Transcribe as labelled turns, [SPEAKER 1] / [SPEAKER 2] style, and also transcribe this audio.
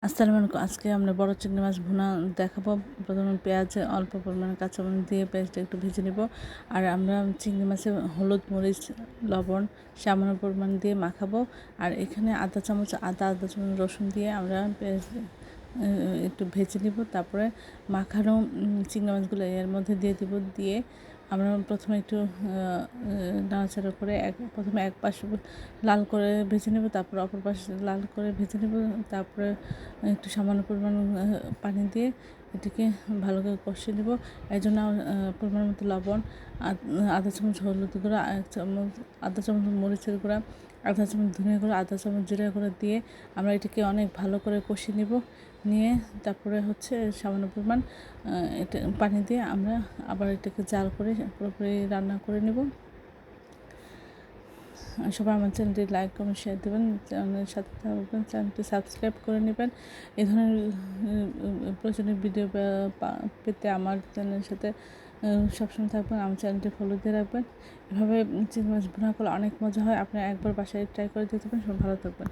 [SPEAKER 1] আসসালামু আলাইকুম। আজকে আমরা বড় চিংড়ি মাছ ভুনা দেখাবো। প্রথমে পেঁয়াজ অল্প পরিমাণে কাঁচামরিচ দিয়ে পেঁয়াজটা একটু ভেজে নেব। আর আমরা চিংড়ি মাছে হলুদ, মরিচ, লবণ সামান্য পরিমাণ দিয়ে মাখাবো। আর এখানে আধা চামচ রসুন দিয়ে আমরা পেঁয়াজ একটু ভেজে নিব। তারপরে মাখানো চিংড়ি মাছগুলো এর মধ্যে দিয়ে দেব। দিয়ে আমরা প্রথমে একটু নাড়াচাড়া করে প্রথমে এক পাশ লাল করে ভেজে নেব, তারপর অপর পাশ লাল করে ভেজে নেব। তারপরে একটু সামান্য পরিমাণ পানি দিয়ে এটিকে ভালো করে কষিয়ে নেব। এর জন্য পরিমাণ মতো লবণ, আধা চামচ হলুদ গুঁড়া, আধা চামচ মরিচের গুঁড়া, আধা চামচ ধনিয়া গুঁড়া, আধা চামচ জিরা গুঁড়া দিয়ে আমরা এটিকে অনেক ভালো করে কষিয়ে নেব। নিয়ে তারপরে সামান্য পরিমাণ এটা পানি দিয়ে আমরা আবার এটাকে জাল করে পুরোপুরি রান্না করে নেব। সবাই আমার চ্যানেলটি লাইক, কমেন্ট, শেয়ার দেবেন, চ্যানেলের সাথে থাকবেন, চ্যানেলটি সাবস্ক্রাইব করে নেবেন। এই ধরনের প্রয়োজনীয় ভিডিও পেতে আমার চ্যানেলের সাথে সবসময় থাকবেন। আমার চ্যানেলটি ফলো দিয়ে রাখবেন। এভাবে চিংড়ি মাছ ভুনা করলে অনেক মজা হয়। আপনারা একবার বাসায় ট্রাই করে দেখতে পারেন। সবাই ভালো থাকবেন।